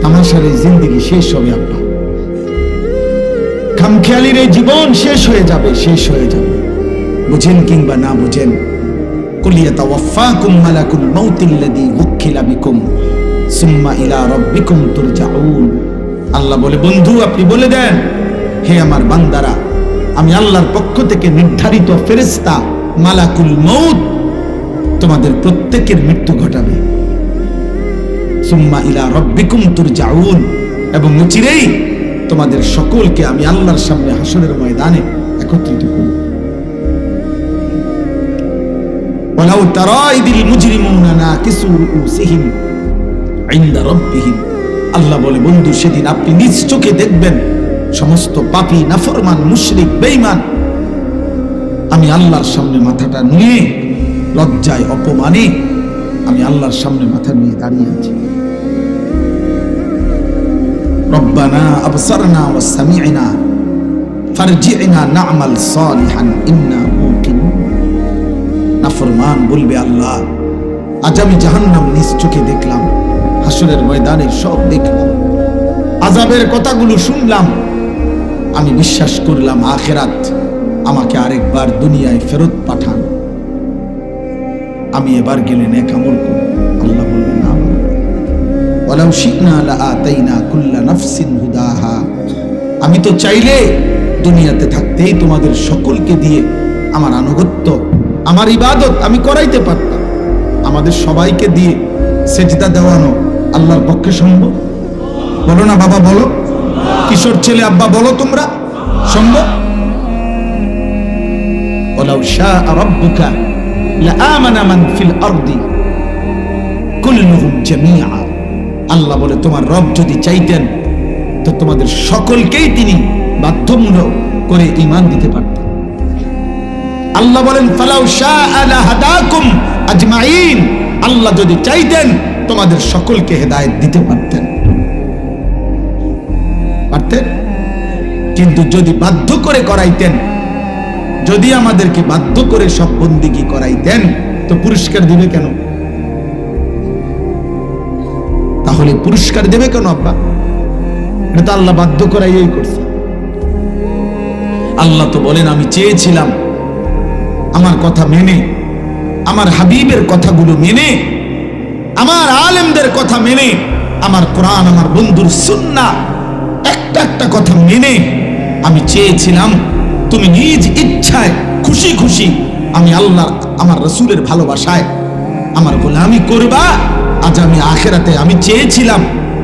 তামাশার এই জিন্দগি শেষ হবে আব্বা, খামখেয়ালির এই জীবন শেষ হয়ে যাবে, শেষ হয়ে যাবে। বুঝেন কিংবা না বুঝেন, কুল ইয়াতাওয়াফাকুম মালাকুল মাউতিল্লাযী উক্কিলা বিকুম সুম্মা ইলা রাব্বিকুম তুরজাউন। আল্লাহ বলে, বন্ধু আপনি বলে দেন, হে আমার বান্দারা, আমি আল্লাহর পক্ষ থেকে নির্ধারিত ফেরেশতা মালাকুল মউত তোমাদের প্রত্যেকের মৃত্যু ঘটাবে। সুম্মা ইলা রাব্বিকুম তুরজাউন, এবং অচিরেই তোমাদের সকলকে আমি আল্লাহর সামনে হাসরের ময়দানে একত্রিত করব। ওয়ালাউ তারা ইদিল মুজরিমুনা নাকিসু রুউসিহিম ইনদা রাব্বিহিম। আল্লাহ বলে, বন্ধু সেদিন আপনি নিজ চোখে দেখবেন সমস্ত পাপী, নাফরমান, মুশরিক, বেঈমান আমি আল্লাহর সামনে মাথাটা নিয়ে লজ্জায় অপমানে আমি আল্লাহর সামনে মাথা নিয়ে দাঁড়িয়ে আছি। রব্বানা আবসারনা ওয়া সামি'না ফারজি'না না'মাল সালিহান ইন্না মুকিনুন। নাফরমান বলবে, আল্লাহ আজ আমি জাহান্নাম নিজ চোখে দেখলাম, হাসরের ময়দানের সব দেখলাম, আযাবের কথাগুলো শুনলাম, আমি বিশ্বাস করলাম আখিরাত, আমাকে আরেকবার দুনিয়ায় ফেরত পাঠান, আমি এবার গেলে নেক আমল করব। আল্লাহ বলবেন, না, ওয়ালাউ শি'না লাআতাইনা কুল্লা নাফসিন হুদাহা। আমি তো চাইলে দুনিয়াতে থাকতেই তোমাদের সকলকে দিয়ে আমার আনুগত্য, আমার ইবাদত আমি করাইতে পারতাম। আমাদের সবাইকে দিয়ে সেজদা দেওয়ানো আল্লাহর পক্ষে সম্ভব? বলো না বাবা, বলো। কিশোর ছেলে আব্বা বলো, তোমরা সম্ভব? ওয়ালাউ শাআ রাব্বুকা লাআমানা মান ফিল আরদি কুল্লুহুম জামিআ। আল্লাহ বলে, তোমার রব যদি চাইতেন তো তোমাদের সকলকেই তিনি বাধ্যমূলক করে ঈমান দিতে পারতেন। আল্লাহ বলেন, ফালাউ শাআ লাহাদাকুম আজমাইন। আল্লাহ যদি চাইতেন তোমাদের সকলকে হেদায়েত দিতে পারতেন, পারতেন। কিন্তু যদি বাধ্য করে করাইতেন, যদি আমাদেরকে বাধ্য করে সব বন্দিগি করাইতেন, তো পুরস্কার দিবে কেন? তাহলে পুরস্কার দেবে কেন আব্বা? এটা তো আল্লাহ বাধ্য করাইয়াই করছে। আল্লাহ তো বলেন, আমি চেয়েছিলাম আমার কথা মেনে, আমার হাবিবের কথাগুলো মেনে, আমার আলেমদের কথা মেনে, আমার কোরআন, আমার বন্ধুর সুন্নাহ, একটা একটা কথা মেনে আমি চেয়েছিলাম তুমি নিজ ইচ্ছায় খুশি খুশি আমি আল্লাহ, আমার রাসূলের ভালোবাসায় আমার গোলামি করবা। আজ আমি আখিরাতে আমি চেয়েছিলাম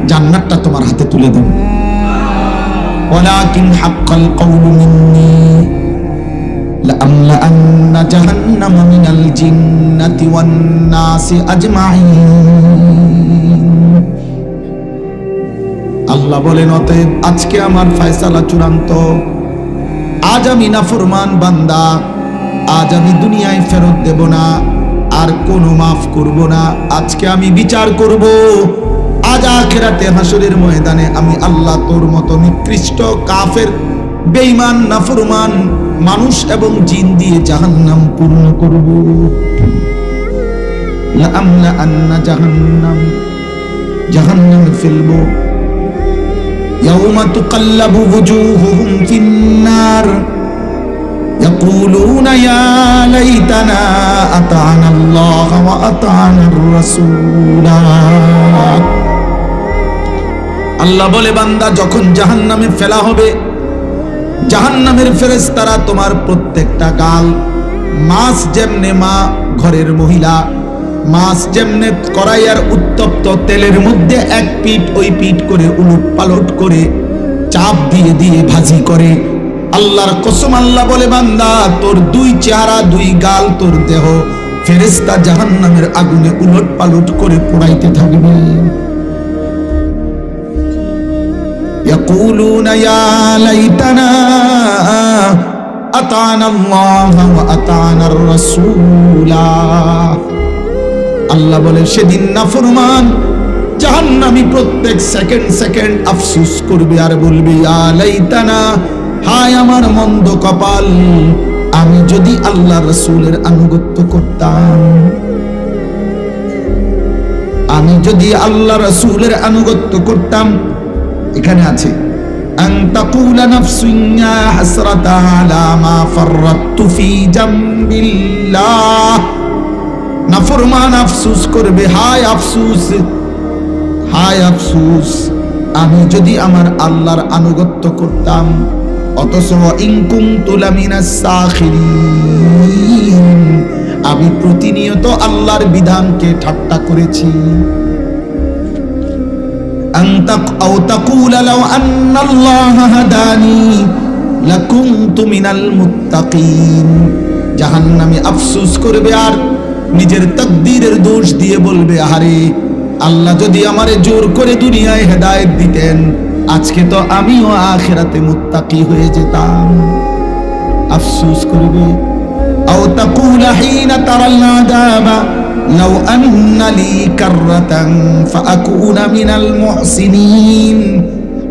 জান্নাতটা তোমার হাতে তুলে দেব। ওয়ালাকিন হাক্কাল কওলু মিন্নী লাআমলাআন্না জাহান্নামা মিনাল জিন্নাতি ওয়ান নাসি আজমাইন। আল্লাহ বলেন, অতএব আজকে আমার ফয়সালা চূড়ান্ত। আজ আমি নাফরমান বান্দা, আজ আমি দুনিয়ায় ফেরত দেব না, আর কোনো মাফ করব না। আজকে আমি বিচার করব। আজ আখিরাতে হাসরের ময়দানে আমি আল্লাহ তোর মতো নিকৃষ্ট কাফের, বেঈমান, নাফরমান মানুষ এবং জিন দিয়ে জাহান্নাম পূর্ণ করব। লাআমলাআন্না জাহান্নাম, জাহান্নামে ফেলবো। ইয়াউমা তুকাল্লাবু ওয়ুজুহুহুম ফিন্নার ইয়াকুলুনা ইয়া লাইতানা আতা'না আল্লাহ ওয়া আতা'নার রাসূলা। আল্লাহ বলে, বান্দা যখন জাহান্নামে ফেলা হবে, জাহান্নামের ফেরেশতারা তোমার প্রত্যেকটা গাল, মাছ যেমনে মা ঘরের মহিলা মাছ যেমনে কড়াইয়ের উত্তপ্ত তেলের মধ্যে এক পিঠ ওই পিঠ করে উলট পালট করে চাপ দিয়ে দিয়ে ভাজি করে, আল্লাহর কসম আল্লাহ বলে, বান্দা তোর দুই চেহারা, দুই গাল, তোর দেহ ফেরেশতা জাহান্নামের আগুনে উলট পালট করে পোড়াইতে থাকবে। ইয়াকুলুনা ইয়া লাইতানা আতা'না আল্লাহ ওয়া আতা'নার রাসূলা। আল্লাহ বলে, সেদিন নাফরমান জাহান্নামী প্রত্যেক সেকেন্ড সেকেন্ড আফসোস করবে আর বলবে, ইয়া লাইতানা, হায় আমার মন্দ কপাল, আমি যদি আল্লাহ রাসূলের আনুগত্য করতাম। আমি যদি আল্লাহ রাসূলের আনুগত্য করতাম, এখানে আছে আন তাকুলা নাফসুন ইয়া হাসরাতা আলা মা ফাররাতু ফি জামবিল্লাহ, নাফরমান আফসোস করবে, হায় আফসোস, হায় আফসোস, আমি যদি আমার আল্লাহর আনুগত্য করতাম, অথচ ইন কুনতু লামিনাস সাখিরিন, আমি প্রতিনিয়ত আল্লাহর বিধানকে ঠাট্টা করেছি। আও তাকুলা লাউ আন্নাল্লাহা হাদানি লাকুনতু মিনাল মুত্তাকিন, জাহান্নামে আফসোস করবে আর নিজের তাকদীরের দোষ দিয়ে বলবে, আরে আল্লাহ যদি আমারে জোর করে দুনিয়ায় হেদায়েত দিতেন, আজকে তো আমিও আখিরাতে মুত্তাকি হয়ে যেতাম। আফসোস করবে। আও তাকুলা হিনা তারাল আযাবা লাউ আন্না লি কাররাতান ফাআকুনা মিনাল মুহসিনিন,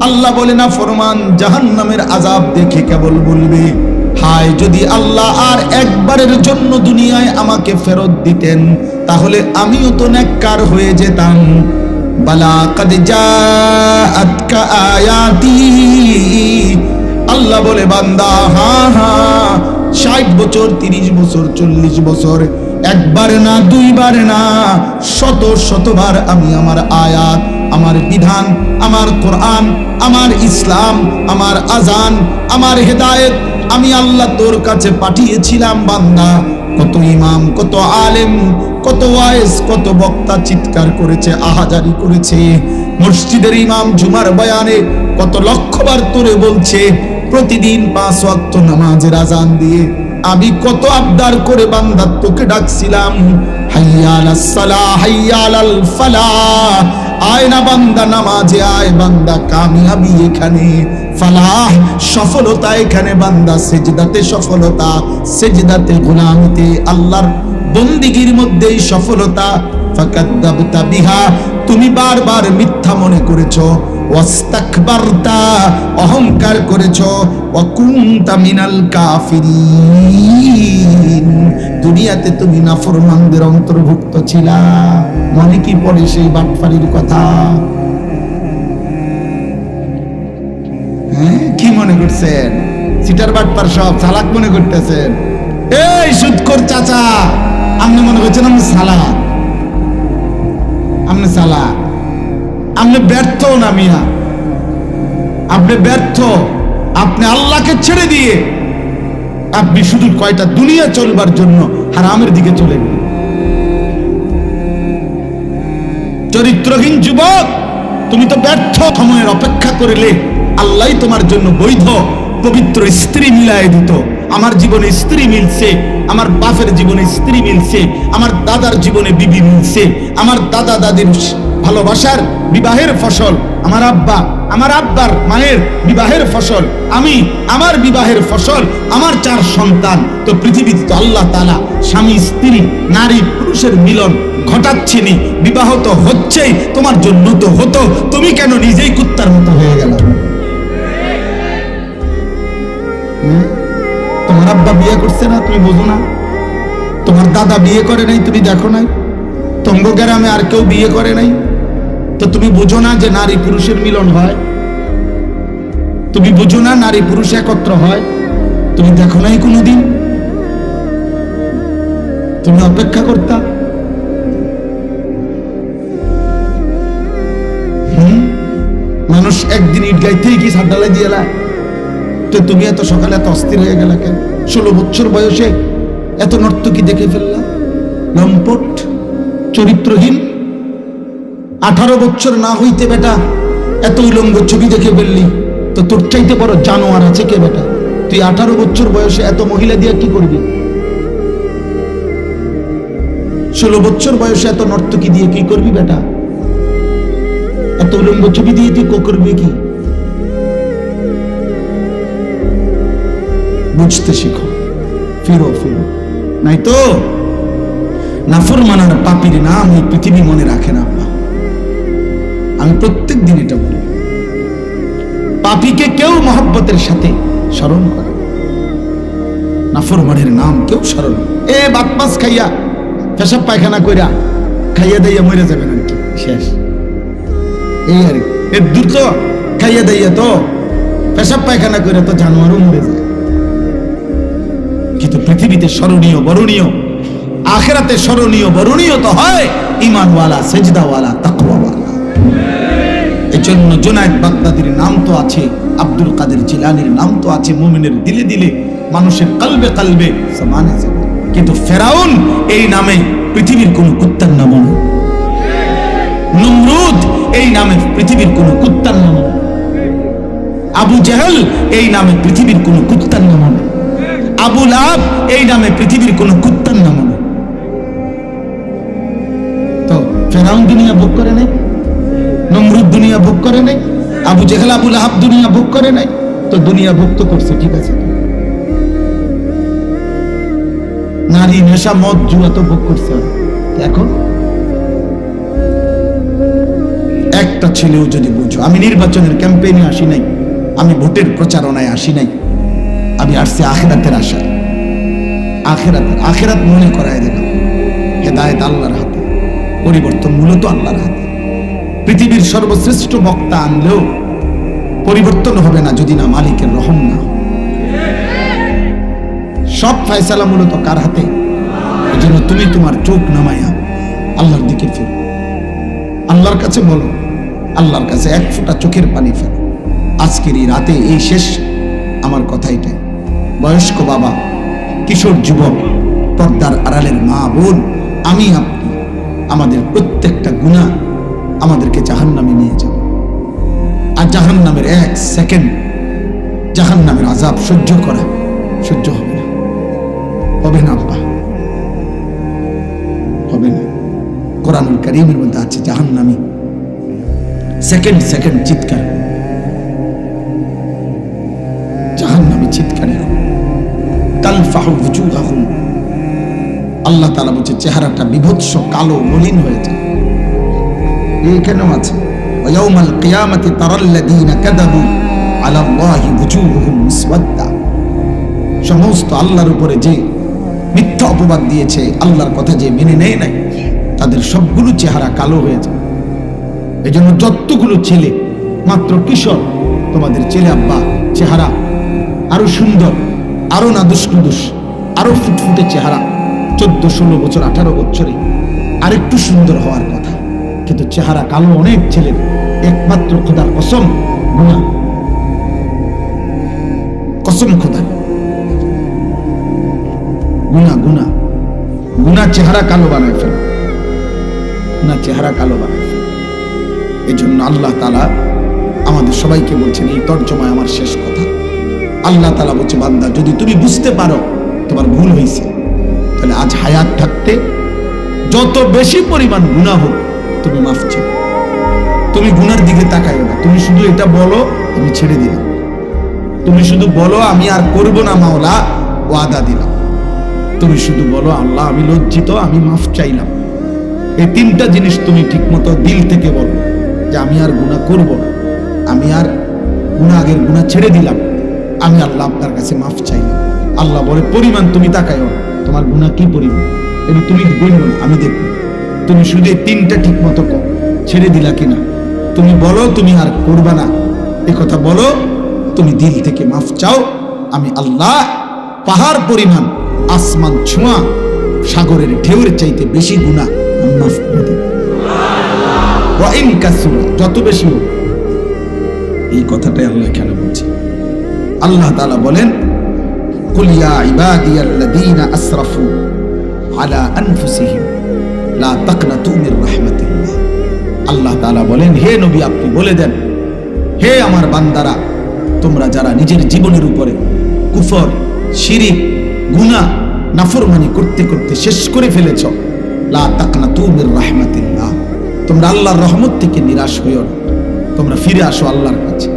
আল্লাহ বলে না ফরমান জাহান্নামের আযাব দেখে কেবল বলবে, হায় যদি আল্লাহ আর একবারের জন্য দুনিয়ায় আমাকে ফেরত দিতেন, তাহলে আমিও তো নেককার হয়ে যেতাম। বালা কাদ জাআতকা আয়াতি, আল্লাহ বলে বান্দা, হ্যাঁ হ্যাঁ 60 বছর 30 বছর 40 বছর, একবার না দুইবার না, শত শতবার আমি আমার আয়াত, আমার বিধান, আমার কোরআন, আমার ইসলাম, আমার আজান, আমার হেদায়েত আমি আল্লাহ তোর কাছে পাঠিয়েছিলাম বান্দা। কত ইমাম, কত আলেম, কত ওয়াইজ, কত বক্তা চিৎকার করেছে, আহাজারি করেছে। মসজিদের ইমাম জুমার বয়ানে কত লক্ষবার তোরে বলছে, প্রতিদিন 5 ওয়াক্ত নামাজের আজান দিয়ে আমি কত আবদার করে বান্দা তোকে ডাকছিলাম, হাইয়া আলাস সালাহ, হাইয়া আলাল ফালাহ, আয় না বান্দা নামাজে আয়, বান্দা কামিয়াবি এখানে, ফালাহ সফলতা এখানে, বান্দা সেজদাতে সফলতা, সেজদাতে গোলামিতে আল্লাহর বন্দিগির মধ্যেই সফলতা। ফাকাদ্দাবতা বিহা, তুমি বারবার মিথ্যা মনে করেছো, ওয়াস্তাকবারতা অহংকার করেছো, ওয়া কুনতা মিনাল কাফিরিন, দুনিয়াতে তুমি নাফরমানদের অন্তর্ভুক্ত ছিলা। মনে কি পড়ে সেই বাটফারির কথা? হ্যাঁ, কি মনে করছেন? সিটার বাটপার সব চালাক মনে করতেছেন? এই সুদখোর চাচা, আপনি মনে করছেন আমি সালা? আপনি সালা, আপনি ব্যর্থ না মিয়া, আপনি ব্যর্থ। আপনি আল্লাহকে ছেড়ে দিয়ে আপনি শুধু কয়টা দুনিয়া চলবার জন্য হারামের দিকে চলে গেলেন। চরিত্রহীন যুবক, তুমি তো ব্যর্থ। সময়ের অপেক্ষা করলে আল্লাহ তোমার জন্য বৈধ পবিত্র স্ত্রী মিলায় দিত। আমার জীবনে স্ত্রী মিলছে, আমার বাপের জীবনে স্ত্রী মিলছে, আমার দাদার জীবনে বিবি মিলছে, আমার দাদা দাদির ভালোবাসার বিবাহের ফসল, আমার আব্বা, আমার আব্বার মায়ের বিবাহের ফসল, আমি আমার বিবাহের ফসল, আমার 4 সন্তান। তো পৃথিবীতে তো আল্লাহ তাআলা স্বামী স্ত্রী নারী পুরুষের মিলন ঘটাচ্ছেনি, বিবাহ তো হচ্ছেই, তোমার জন্য তো হতো, তুমি কেন নিজেই কুত্তার মতো হয়ে গেল? তোমার আব্বা বিয়ে করছে না, তুমি বোঝো না? তোমার দাদা বিয়ে করে নাই, তুমি দেখো নাই? তোমার গ্রামে আর কেউ বিয়ে করে নাই, তো তুমি বুঝো না যে নারী পুরুষের মিলন হয়? তুমি বুঝো না নারী পুরুষ একত্র হয়? তুমি দেখো নাই কোনোদিন? তুমি অপেক্ষা করতা? মানুষ একদিন ইট গাইতেই কি সাড্ডালাই দিয়ে লায়? তো তুমি এত সকালে এত অস্থির হয়ে গেলা কেন? 16 বছর বয়সে এত নর্তকী দেখে ফেললা, লম্পট, চরিত্রহীন। 18 বছর না হইতে বেটা এত উলঙ্গ ছবি দেখে ফেললি, তো তোর চাইতে বড় জানোয়ার আছে কে বেটা? তুই 18 বছর বয়সে এত মহিলা দিয়ে কি করবি? 16 বছর বয়সে এত নর্তকী দিয়ে কি করবি বেটা? এত উলঙ্গ ছবি দিয়ে তুই করবি কি? বুঝতে শিখো, ফিরো ফিরো, নাই তো নাফরমানার পাপীর নাম এই পৃথিবী মনে রাখে না। আমি প্রত্যেক দিন এটা বলি, পাপীকে কেউ মহব্বতের সাথে স্মরণ করে, নাফরমানের নাম কেউ স্মরণ। বাতমাস খাইয়া পেশাব পায়খানা কইরা খাইয়া দাইয়া মরে যাবেন আর কি। শেষ। এই আর এর দূর তো খাইয়া দাইয়া তো পেশাব পায়খানা করে তো জানোয়ারও মরে যায়। কিন্তু পৃথিবীতে স্মরণীয় বরণীয়, আখিরাতে স্মরণীয় বরণীয় তো হয় ঈমানওয়ালা, সেজদাওয়ালা, তাকওয়াওয়ালা। এজন্য জুনায়েদ বাগদাদির নাম তো আছে, আব্দুল কাদের জিলানীর নাম তো আছে মুমিনের দিলে দিলে, মানুষের কলবে কলবে সমান আছে। কিন্তু ফেরাউন এই নামে পৃথিবীর কোন কুত্তার নাম নয়, নমরুদ এই নামে পৃথিবীর কোন কুত্তার নাম নয়, আবু জেহেল এই নামে পৃথিবীর কোন কুত্তার নাম নয়, আবু লাহাব এই নামে পৃথিবীর কোন কুত্তার নাম নয়। তো ফেরাউন দুনিয়া ভোগ করে নাই, নমরুদ দুনিয়া ভোগ করে নাই, আবু জেহেল আবু লাহাব দুনিয়া ভোগ করে নাই। তো দুনিয়া ভোগ তো করছে, ঠিক আছে। নারী, নেশা, মদ, জুয়া তো ভোগ করছে। এখন একটা ছেলেও যদি বুঝো, আমি নির্বাচনের ক্যাম্পেইনে আসি নাই, আমি ভোটের প্রচারণায় আসি নাই, আমি আসছি আখিরাতের আশায়। আখিরাত মনে করায় দিলাম। হেদায়েত আল্লাহর হাতে, পরিবর্তন মূলত আল্লাহর হাতে। পৃথিবীর সর্বশ্রেষ্ঠ বক্তা আনলেও পরিবর্তন হবে না যদি না মালিকের রহম না। সব ফয়সালা মূলত কার হাতে? এই জন্য তুমি তোমার চোখ নামাইয়া আল্লাহর দিকে ফেরো, আল্লাহর কাছে বলো, আল্লাহর কাছে এক ফোঁটা চোখের পানি ফেলো। আজকের এই রাতে এই শেষ আমার কথা এটাই। বয়স্ক বাবা, কিশোর যুবক, পর্দার আড়ালের মা বোন, আমি আপনি, আমাদের প্রত্যেকটা গুনাহ আমাদেরকে জাহান্নামে নিয়ে যাবে। আর জাহান্নামের এক সেকেন্ড জাহান্নামের আযাব সহ্য করা সহ্য হবে না, হবে না আব্বা, হবে না। কোরআনুল কারীমের মধ্যে আছে জাহান্নামী সেকেন্ড সেকেন্ড চিৎকার, জাহান্নামী চিৎকারে তালফাহু ওয়ুজুহাহুম। আল্লাহ তাআলা বলছে চেহারাটা বিভৎস কালো মলিন হয়ে যায়। এইখানেও আছে ওয়ায়াউমাল কিয়ামাতি তারাল্লাযীনা কাযাবু আলা আল্লাহি ওয়ুজুহুহুম মুসওয়াদ্দা। সমস্ত আল্লাহর উপরে যে মিথ্যা অপবাদ দিয়েছে, আল্লাহর কথা যে মেনে নেয় নাই, তাদের সবগুলো চেহারা কালো হয়ে যায়। এই জন্য যতগুলো ছেলে মাত্র কিশোর, তোমাদের ছেলে আব্বা চেহারা আরো সুন্দর, আরো নাদুস নুদুস, আরো ফুটফুটে চেহারা, 14, 16 বছর, 18 বছরে আরেকটু সুন্দর হওয়ার কথা, কিন্তু চেহারা কালো অনেক ছেলের। একমাত্র খোদার কসম, গুনাহ, কসম খোদার, গুনাহ গুনাহ গুনাহ চেহারা কালো বানায় ফেলে, গুনাহ চেহারা কালো বানায় ফেলে। এই জন্য আল্লাহ তাআলা আমাদের সবাইকে বলছেন, এই তর্জমায় আমার শেষ কথা, আল্লাহ তাআলা বলছে বান্দা যদি তুমি বুঝতে পারো তোমার ভুল হয়েছে, তাহলে আজ হায়াত থাকতে যত বেশি পরিমাণ গুনাহ হোক তুমি মাফ চাও। তুমি গুনার দিকে তাকাইও না, তুমি শুধু এটা বলো আমি ছেড়ে দিলাম, তুমি শুধু বলো আমি আর করব না মাওলা, ওয়াদা দিলাম। তুমি শুধু বলো আল্লাহ আমি লজ্জিত, আমি মাফ চাইলাম। এই তিনটা জিনিস তুমি ঠিকমতো দিল থেকে বলো যে আমি আর গুনাহ করব না, আমি আর আগের গুনাহ ছেড়ে দিলাম, আমি আল্লাহ আপনার কাছে মাফ চাইলাম। আল্লাহ বলে পরিমাণ তুমি তাকাইও, তোমার গুনাহ কি পরিমাণ এটা তুমি বললো না, আমি দেখব। তুমি শুধু এই তিনটা ঠিক মতো ছেড়ে দিলা কিনা, তুমি বলো তুমি আর করবা না, এ কথা বলো, তুমি দিল থেকে মাফ চাও, আমি আল্লাহ পাহাড় পরিমাণ, আসমান ছোঁয়া, সাগরের ঢেউয়ের চাইতে বেশি গুনাহ আমি মাফ করে দেব। ওয়া ইন কাসুরা, যত বেশি হোক। এই কথাটাই আল্লাহ এখানে বলছে। আল্লাহ তাআলা বলেন কুল ইয়া ইবাদিয়াল্লাযীনা আসরাফু আলা আনফুসিহিম লা তাকনাতু মির রাহমাতিল্লাহ। আল্লাহ তাআলা বলেন হে নবী আপনি বলে দেন, হে আমার বান্দারা, তোমরা যারা নিজের জীবনের উপরে কুফর, শিরিক, গুনাহ, নাফরমানি করতে করতে শেষ করে ফেলেছ, লা তাকনাতু মির রাহমাতিল্লাহ, তোমরা আল্লাহর রহমত থেকে নিরাশ হইও না, তোমরা ফিরে আসো আল্লাহর কাছে।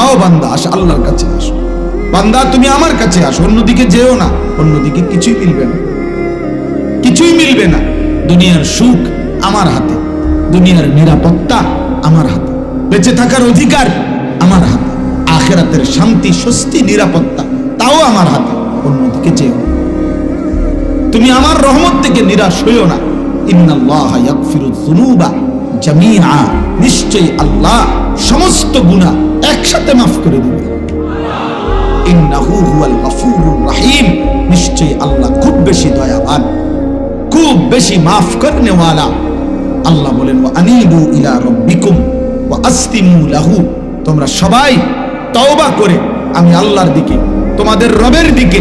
আও বান্দা আসো আল্লাহর কাছে আসো, বান্দা তুমি আমার কাছে আসো, অন্যদিকে যেও না, অন্যদিকে কিছুই মিলবে না, কিছুই মিলবে না। দুনিয়ার সুখ আমার হাতে, দুনিয়ার নিরাপত্তা আমার হাতে, বেঁচে থাকার অধিকার আমার হাতে, আখিরাতের শান্তি, স্বস্তি, নিরাপত্তা তাও আমার হাতে, অন্যদিকে যেও। তুমি আমার রহমত থেকে নিরাশ হইও না। ইন্নাল্লাহা ইয়াগফিরুয যুনুবা জামিআ, নিশ্চয়ই আল্লাহ সমস্ত গুনাহ একসাথে মাফ করে দিবেন। ইন্নাহু হুয়াল গফুরুর রহিম, নিশ্চয়ই আল্লাহ খুব বেশি দয়াবান, খুব বেশি মাফ করনে ওয়ালা। আল্লাহ বলেন ওয়া আনিবু ইলা রাব্বিকুম ওয়া আসলিমু লাহু, তোমরা সবাই তওবা করে আমি আল্লাহর দিকে, তোমাদের রবের দিকে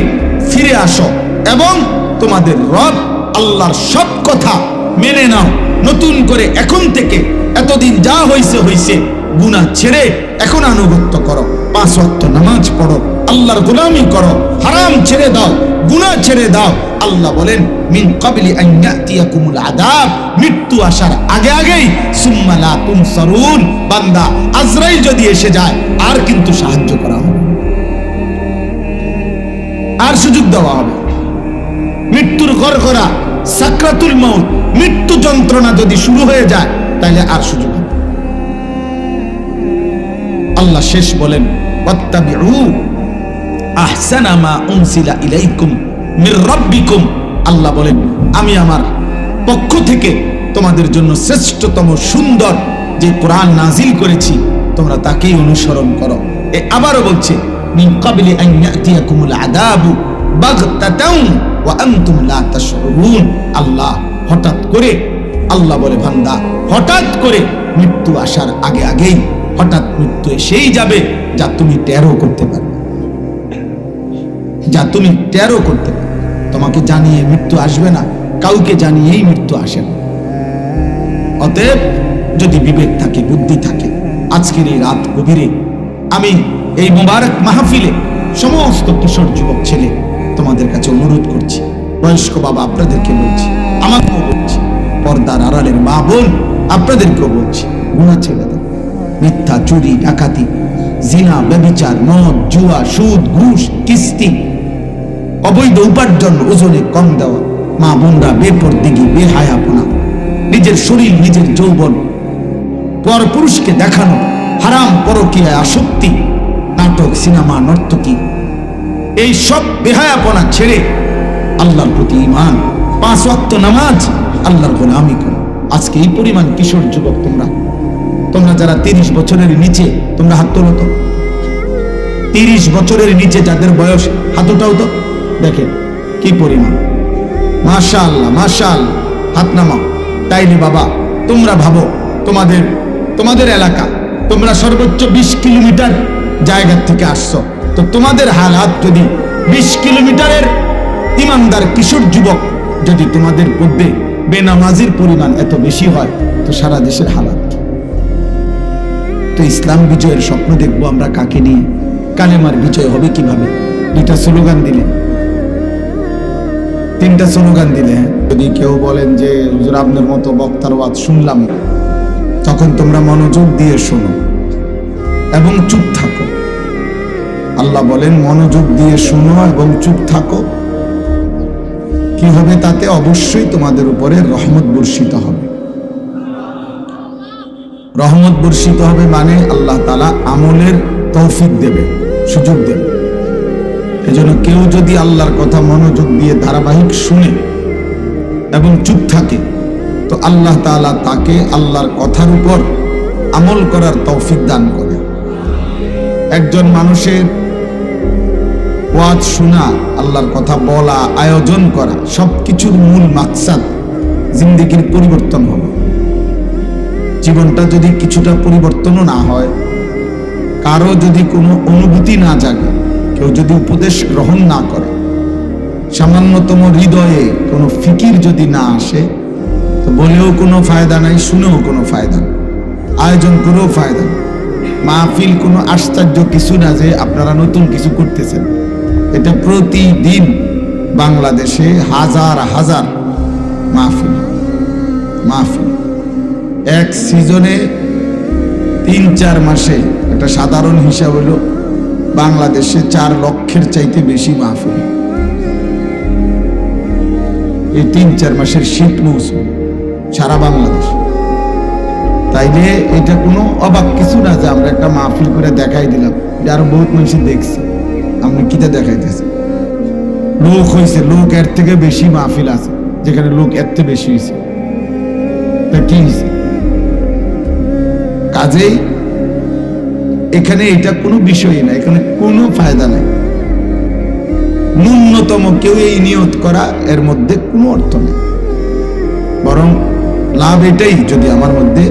ফিরে আসো এবং তোমাদের রব আল্লাহর সব কথা মেনে নাও। নতুন করে এখন থেকে এতদিন যা হইছে হইছে, গুনাহ ছেড়ে এখন আনুগত্য করো, 5 ওয়াক্ত নামাজ পড়ো, আল্লাহর গোলামি করো, হারাম ছেড়ে দাও, গুনাহ ছেড়ে দাও। আল্লাহ বলেন মিন ক্বাবলি আন ইয়াতিয়াকুমুল আযাব, মৃত্যু আসার আগে আগেই সুম্মা লা তুনসারুন, বান্দা আজরাইল যদি এসে যায় আর কিন্তু সাহায্য করা হবে, আর সুযোগ দেওয়া হবে। মৃত্যুর গড়গড়া সাকরাতুল মউত, মৃত্যু যন্ত্রণা যদি শুরু হয়ে যায় তাহলে আর সুযোগ হবে। আল্লাহ শেষ বলেন ওয়াত্তাবিউ আহসানা মা উনসিলা ইলাইকুম মির রাব্বিকুম, আল্লাহ বলেন আমি আমার পক্ষ থেকে তোমাদের জন্য শ্রেষ্ঠতম সুন্দর যে কোরআন নাজিল করেছি তোমরা তাকেই অনুসরণ করো। আবারও বলছে মিন ক্বাবলি আন ইয়াতিয়াকুমুল আযাবু বাগতাতান ওয়া আনতুম লা তাশউরুন, আল্লাহ হঠাৎ করে, আল্লাহ বলে বান্দা হঠাৎ করে মৃত্যু আসার আগে আগেই হঠাৎ মৃত্যু এসেই যাবে যা তুমি টেরও করতে পারবে, যা তুমি টেরও করতে পারবে। তোমাকে জানিয়ে মৃত্যু আসবে না, কাউকে জানিয়েই মৃত্যু আসে না। অতএব যদি বিবেক থাকে, বুদ্ধি থাকে, আজকের এই রাত গভীরে আমি এই মোবারক মাহফিলে সমস্ত কিশোর যুবক ছেলে তোমাদের কাছে অনুরোধ করছি, বয়স্ক বাবা আপনাদেরকে বলছি, আমাকেও বলছি, পর্দার আড়ালের মা বোন আপনাদেরকেও বলছি, গুনাহ ছেড়ে দাও। মিথ্যা, চুরি, ডাকাতি, জিনা, ব্যভিচার, মদ, জুয়া, সুদ, ঘুষ, কিস্তি, অবৈধ উপার্জন, ওজনে কম দেওয়া, মা বোনরা বেপরদিগি, বেহায়াপনা, নিজের শরীর, নিজের যৌবন পরপুরুষকে দেখানো, হারাম পরকীয়ায় আসক্তি, নাটক, সিনেমা, নর্তকী, এই সব বেহায়াপনা ছেড়ে আল্লাহর প্রতি ঈমান, 5 ওয়াক্ত নামাজ, আল্লাহর গোলামি করো। আজকে এই পরিমাণ কিশোর যুবক তোমরা যারা 30 বছরের নিচে, তোমরা হাত তোলো তো। 30 বছরের নিচে যাদের বয়স, হাত উঠাও তো, দেখেন কি পরিমাণ। মাশাআল্লাহ, মাশাআল্লাহ, হাত নামাও। তাইলে বাবা তোমরা ভাবো তোমাদের এলাকা, তোমরা সর্বোচ্চ 20 কিলোমিটার জায়গা থেকে আসছো, তো তোমাদের হালাত যদি 20 কিলোমিটারের ইমানদার কিশোর যুবক যদি তোমাদের মধ্যে বেনামাজির পরিমাণ এত বেশি হয়, তো সারা দেশের হালাত। তো ইসলাম বিজয়ের স্বপ্ন দেখবো আমরা কাকে নিয়ে? কালেমার বিজয় হবে কিভাবে? 2টা স্লোগান দিলে, 3টা স্লোগান দিলে। যদি কেউ বলেন যে হুজুর আপনার মতো বক্তার ওয়াজ শুনলাম, তখন তোমরা মনোযোগ দিয়ে শোনো এবং চুপ থাকো। আল্লাহ বলেন মনোযোগ দিয়ে শোনো এবং চুপ থাকো। কি হবে তাতে? অবশ্যই তোমাদের উপরে রহমত বর্ষিত হবে। রহমত বর্ষিত হবে মানে আল্লাহ তাআলা আমলের তৌফিক দেবে, সুযোগ দেবে। এজন্য কেউ যদি আল্লাহর কথা মনোযোগ দিয়ে ধারাবাহিক শুনে এবং চুপ থাকে, তো আল্লাহ তাআলা তাকে আল্লাহর কথার উপর আমল করার তৌফিক দান করে। একজন মানুষের ওয়াজ শোনা, আল্লাহর কথা বলা, আয়োজন করা, সবকিছুর মূল মাকসাদ জিন্দেগির পরিবর্তন হবে। জীবনটা যদি কিছুটা পরিবর্তনও না হয়, কারো যদি কোনো অনুভূতি না জাগে, কেউ যদি উপদেশ গ্রহণ না করে, সামান্যতম হৃদয়ে কোনো ফিকির যদি না আসে, তো বলেও কোনো ফায়দা নাই, শুনেও কোনো ফায়দা নেই, আয়োজন করেও ফায়দা নেই। মাহফিল কোনো আশ্চর্য কিছু না যে আপনারা নতুন কিছু করতেছেন। এটা প্রতিদিন বাংলাদেশে হাজার হাজার মাহফিল। এক সিজনে 3-4 মাসে, একটা সাধারণ হিসাব হলো বাংলাদেশে 4 লক্ষের চাইতে বেশি মাহফিল। এই 3-4 মাসের শীত মৌসুম সারা বাংলাদেশ। তাইলে এটা কোনো অবাক কিছু না যে আমরা একটা মাহফিল করে দেখাই দিলাম, এটা আরো বহুত মানুষ দেখছে। আমরা কিটা দেখাইতেছি? লোক হয়েছে, লোক এর থেকে বেশি মাহফিল আছে যেখানে লোক এর থেকে বেশি হয়েছে। তা কি হয়েছে? কাজেই এখানে এটা কোনো বিষয় না, এখানে কোনো ফায়দা নাই। ন্যূনতম কেউ এই নিয়ত করা, এর মধ্যে কোনো অর্থ নেই। বরং লাভ এটাই, যদি আমার মধ্যে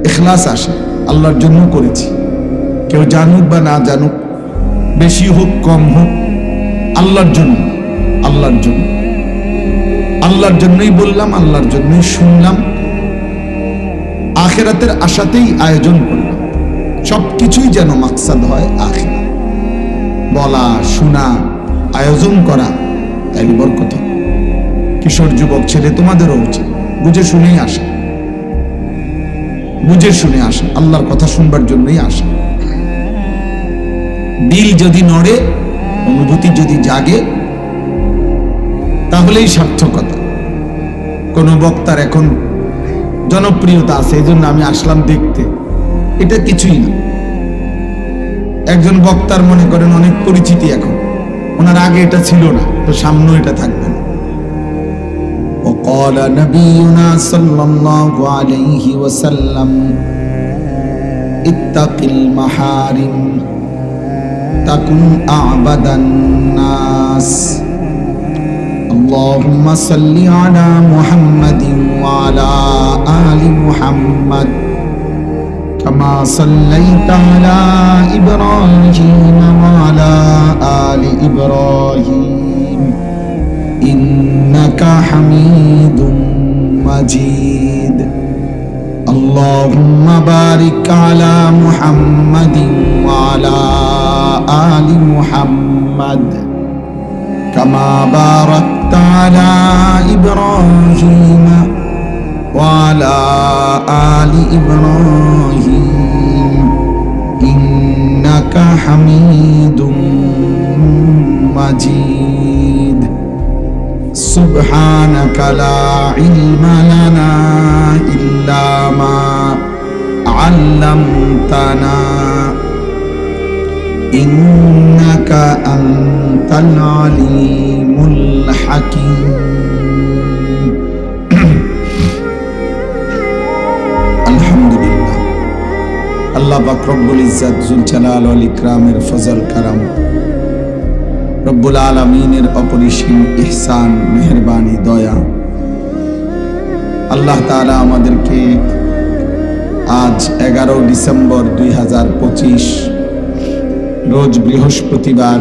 ইখলাস আসে, আল্লাহর জন্য করেছি, কেউ জানুক বা না জানুক, বেশি হোক কম হোক, আল্লাহর জন্য, আল্লাহর জন্য, আল্লাহর জন্যই বললাম, আল্লাহর জন্যই শুনলাম, আখিরাতের আশাতেই আয়োজন করলাম। সবকিছুই যেন মাকসাদ হয় আখিরাত। বলা, শোনা, আয়োজন করা, তাইলে বরকত। কিশোর যুবক ছেলে, তোমাদেরও উচিত বুঝে শুনেই আসা, বুঝে শুনে আসা, আল্লাহর কথা শুনবার জন্যই আসা। দিল যদি নড়ে, অনুভূতি যদি জাগে, তাহলেই সার্থকতা। কোন বক্তার এখন জনপ্রিয়তা আছে, এই জন্য আমি আসলাম দেখতে, এটা কিছুই না। একজন বক্তার মনে করেন অনেক পরিচিতি, এখন ওনার আগে এটা ছিল না, তো সামনে এটা থাকবে না। وقال نبينا صلى الله عليه وسلم اتق المحارم تكن أعبد الناس اللهم صل على محمد وعلى آل محمد كما صليت على إبراهيم وعلى آل إبراهيم إنك حميد مجيد اللهم بارك على محمد وعلى آل محمد كما باركت على إبراهيم وعلى آل إبراهيم إنك حميد مجيد سبحانك لا علم لنا إلا ما علمتنا إنك أنت العليم الحكيم الحمد لله আল্লাহ পাক রব্বুল ইজ্জত জুল জালাল ওয়াল ইকরামের ফজল কারাম, রব্বুল আলামিনের অপরিসীম ইহসান, মেহেরবানি, দয়া, আল্লাহ তাআলা আমাদেরকে আজ 11 ডিসেম্বর 2025 রোজ বৃহস্পতিবার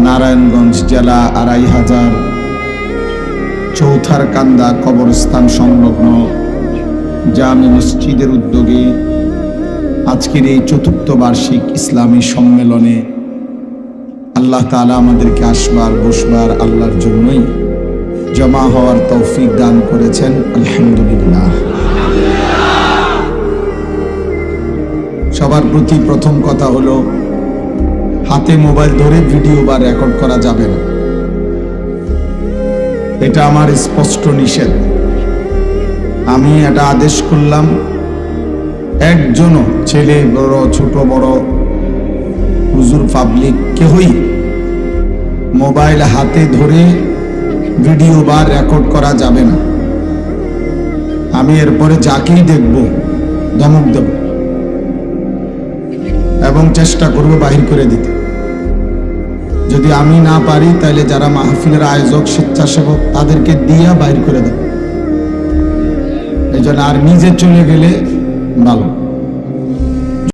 নারায়ণগঞ্জ জেলা 2500 চৌথার কান্দা কবরস্থান সংলগ্ন জামি মসজিদের উদ্যোগে আজকের এই ৪র্থ বার্ষিক ইসলামী সম্মেলনে আল্লাহ তাআলা আমাদেরকে আসবার বসবার আল্লাহর জন্যই জমা হওয়ার তৌফিক দান করেছেন। আলহামদুলিল্লাহ। সবার প্রতি প্রথম কথা হলো, হাতে মোবাইল ধরে ভিডিও বা রেকর্ড করা যাবে না, এটা আমার স্পষ্ট নিষেধ। আমি এটা আদেশ করলাম, একজনও, ছেলে বড়, ছোট বড়, হুজুর, পাবলিক, কেউই মোবাইল হাতে ধরে ভিডিও বা রেকর্ড করা যাবে না। আমি এরপরে যাকেই দেখব ধমক দেব এবং চেষ্টা করব বাহির করে দিতে। যদি আমি না পারি, তাহলে যারা মাহফিলের আয়োজক, স্বেচ্ছাসেবক, তাদেরকে দিয়া বাহির করে দেব। এই জন্য আর নিজে চলে গেলে ভালো।